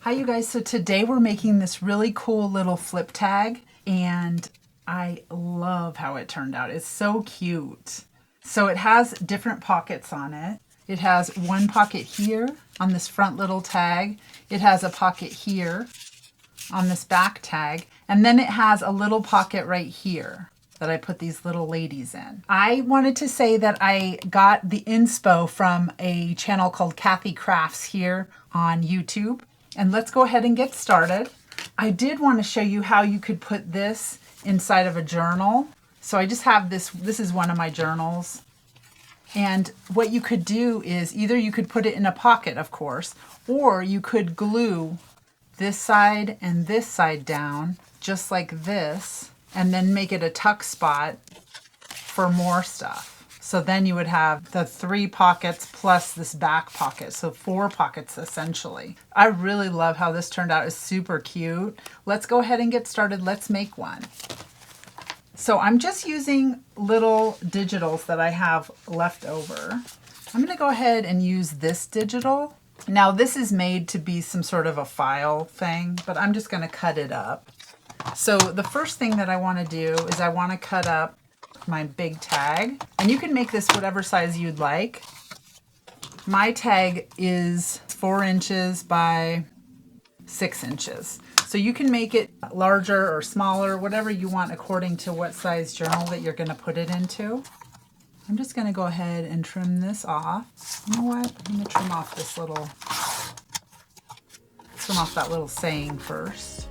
Hi you guys, so today we're making this really cool little flip tag and I love how it turned out. It's so cute. So it has different pockets on it. It has one pocket here on this front little tag. It has a pocket here on this back tag. And then it has a little pocket right here that I put these little ladies in. I wanted to say that I got the inspo from a channel called Kathy Crafts here on YouTube. And let's go ahead and get started. I did want to show you how you could put this inside of a journal. So I just have this is one of my journals. And what you could do is either you could put it in a pocket, of course, or you could glue this side and this side down just like this, and then make it a tuck spot for more stuff. So then you would have the 3 pockets plus this back pocket. So 4 pockets essentially. I really love how this turned out. It's super cute. Let's go ahead and get started. Let's make one. So I'm just using little digitals that I have left over. I'm going to go ahead and use this digital. Now this is made to be some sort of a file thing, but I'm just going to cut it up. So the first thing that I want to do is I want to cut up my big tag, and you can make this whatever size you'd like. My tag is 4 inches by 6 inches. So you can make it larger or smaller, whatever you want according to what size journal that you're going to put it into. I'm just going to go ahead and trim this off. You know what? I'm going to trim off that little saying first.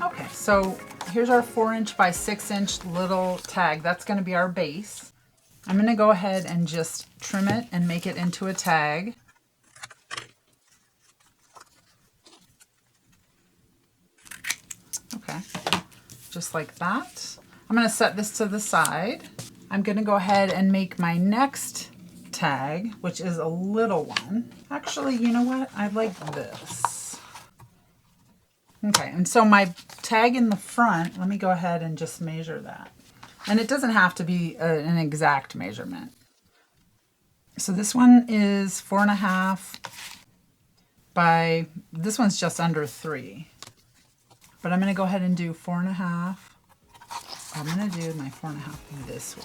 Okay, so here's our 4 inch by 6 inch little tag. That's going to be our base. I'm going to go ahead and just trim it and make it into a tag. Okay, just like that. I'm going to set this to the side. I'm going to go ahead and make my next tag, which is a little one. Actually, you know what? I like this. Okay, and so my tag in the front, let me go ahead and just measure that. And it doesn't have to be an exact measurement. So this one is 4.5 by, this one's just under 3. But I'm going to go ahead and do 4.5. I'm going to do my 4.5 this way.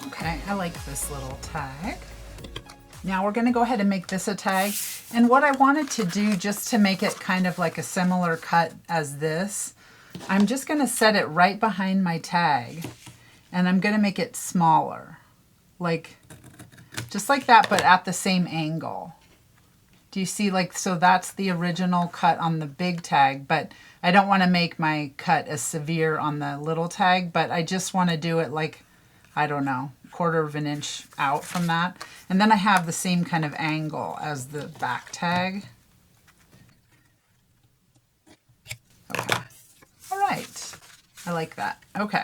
Okay, I like this little tag. Now we're going to go ahead and make this a tag. And what I wanted to do, just to make it kind of like a similar cut as this, I'm just going to set it right behind my tag. And I'm going to make it smaller. Like, just like that, but at the same angle. Do you see, like, so that's the original cut on the big tag, but I don't want to make my cut as severe on the little tag, but I just want to do it like, I don't know, 1/4 of an inch out from that. And then I have the same kind of angle as the back tag. Okay. All right. I like that. Okay.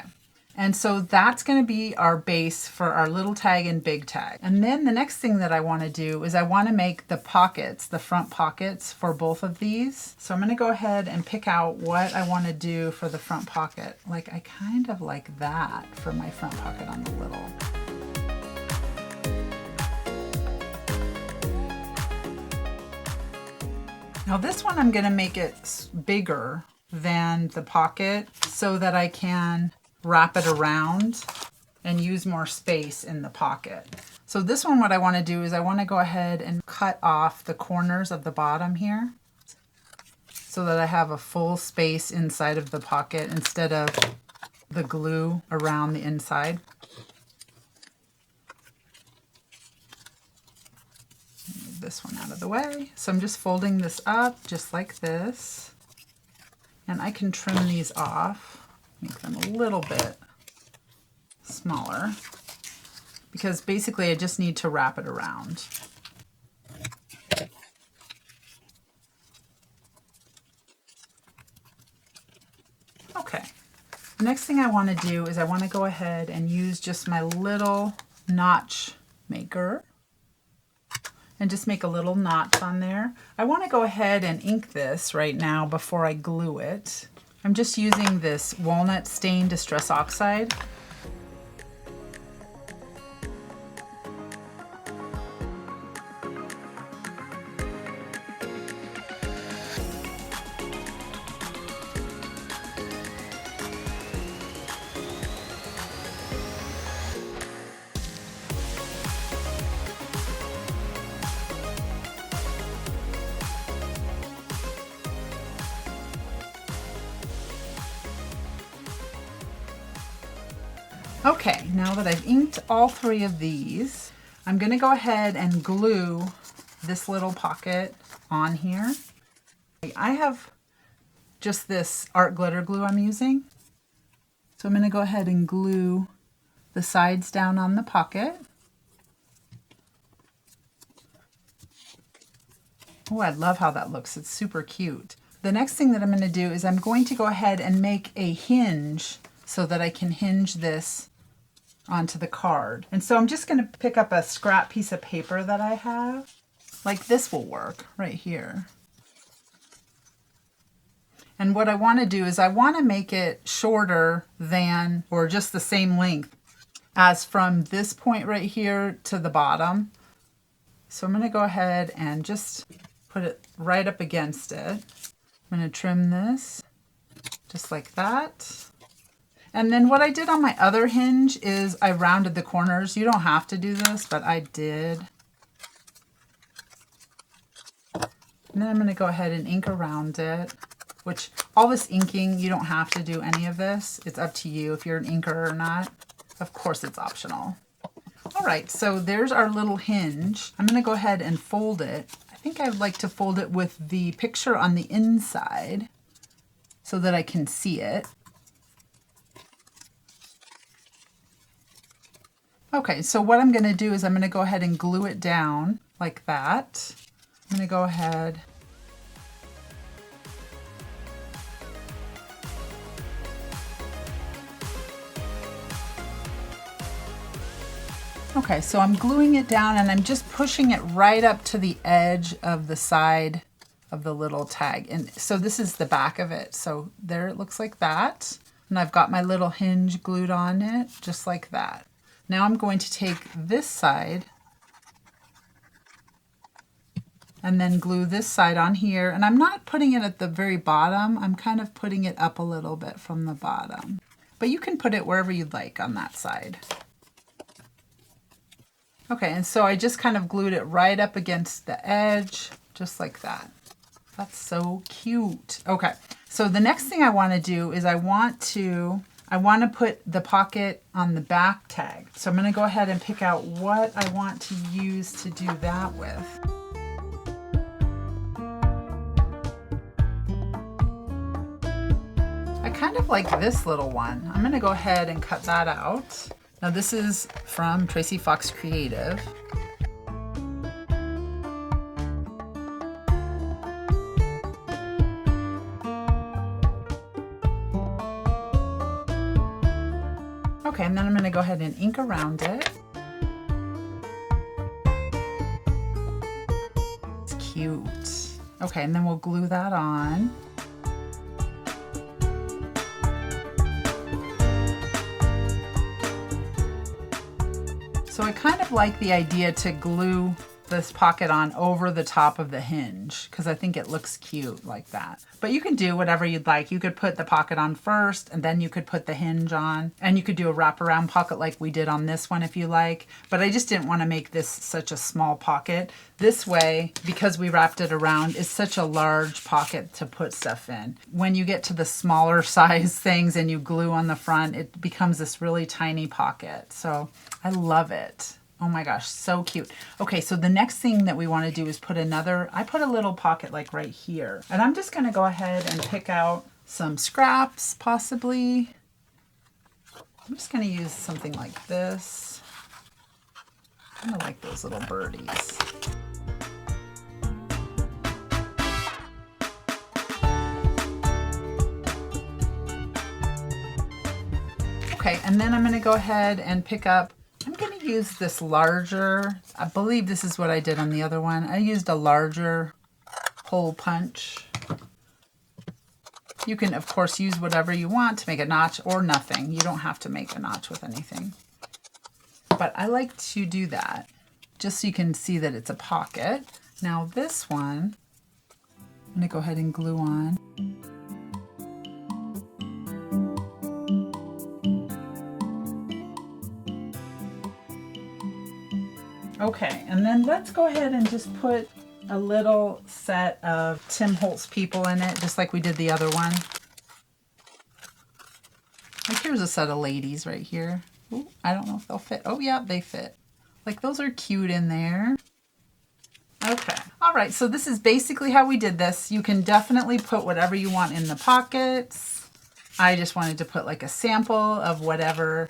And so that's going to be our base for our little tag and big tag. And then the next thing that I want to do is I want to make the pockets, the front pockets for both of these. So I'm going to go ahead and pick out what I want to do for the front pocket. Like, I kind of like that for my front pocket on the little. Now this one I'm going to make it bigger than the pocket so that I can wrap it around and use more space in the pocket. So this one, what I want to do is I want to go ahead and cut off the corners of the bottom here so that I have a full space inside of the pocket instead of the glue around the inside. Move this one out of the way. So I'm just folding this up just like this. And I can trim these off, make them a little bit smaller because basically I just need to wrap it around. Okay, the next thing I want to do is I want to go ahead and use just my little notch maker and just make a little notch on there. I want to go ahead and ink this right now before I glue it. I'm just using this walnut stain distress oxide. Okay, now that I've inked all three of these, I'm going to go ahead and glue this little pocket on here. I have just this art glitter glue I'm using. So I'm going to go ahead and glue the sides down on the pocket. Oh, I love how that looks. It's super cute. The next thing that I'm going to do is I'm going to go ahead and make a hinge so that I can hinge this onto the card. And so I'm just going to pick up a scrap piece of paper that I have. Like this will work right here. And what I want to do is I want to make it shorter than, or just the same length as from this point right here to the bottom. So I'm going to go ahead and just put it right up against it. I'm going to trim this just like that. And then what I did on my other hinge is I rounded the corners. You don't have to do this, but I did. And then I'm going to go ahead and ink around it, which all this inking, you don't have to do any of this. It's up to you if you're an inker or not. Of course, it's optional. All right, so there's our little hinge. I'm going to go ahead and fold it. I think I'd like to fold it with the picture on the inside so that I can see it. Okay, so what I'm going to do is I'm going to go ahead and glue it down like that. I'm going to go ahead Okay, so I'm gluing it down and I'm just pushing it right up to the edge of the side of the little tag. And so this is the back of it. So there it looks like that. And I've got my little hinge glued on it, just like that. Now I'm going to take this side and then glue this side on here. And I'm not putting it at the very bottom. I'm kind of putting it up a little bit from the bottom. But you can put it wherever you'd like on that side. Okay, and so I just kind of glued it right up against the edge, just like that. That's so cute. Okay, so the next thing I want to do is I want to put the pocket on the back tag. So I'm going to go ahead and pick out what I want to use to do that with. I kind of like this little one. I'm going to go ahead and cut that out. Now this is from Tracy Fox Creative. Okay, and then I'm going to go ahead and ink around it. It's cute. Okay, and then we'll glue that on. So I kind of like the idea to glue this pocket on over the top of the hinge because I think it looks cute like that. But you can do whatever you'd like. You could put the pocket on first and then you could put the hinge on, and you could do a wraparound pocket like we did on this one if you like. But I just didn't want to make this such a small pocket. This way, because we wrapped it around, it's such a large pocket to put stuff in. When you get to the smaller size things and you glue on the front, it becomes this really tiny pocket. So I love it. Oh my gosh, so cute. Okay, so the next thing that we want to do is put I put a little pocket like right here. And I'm just going to go ahead and pick out some scraps, possibly. I'm just going to use something like this. I kind of like those little birdies. Okay, and then I'm going to go ahead and pick up, I'm going to use this larger, I believe this is what I did on the other one. I used a larger hole punch. You can, of course, use whatever you want to make a notch or nothing. You don't have to make a notch with anything. But I like to do that just so you can see that it's a pocket. Now this one, I'm going to go ahead and glue on. Okay, and then let's go ahead and just put a little set of Tim Holtz people in it, just like we did the other one. Like here's a set of ladies right here. Ooh, I don't know if they'll fit. Oh yeah, they fit. Like those are cute in there. Okay, all right, so this is basically how we did this. You can definitely put whatever you want in the pockets. I just wanted to put like a sample of whatever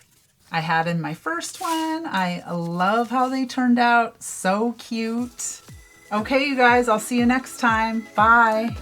I had in my first one. I love how they turned out. So cute. Okay, you guys, I'll see you next time. Bye.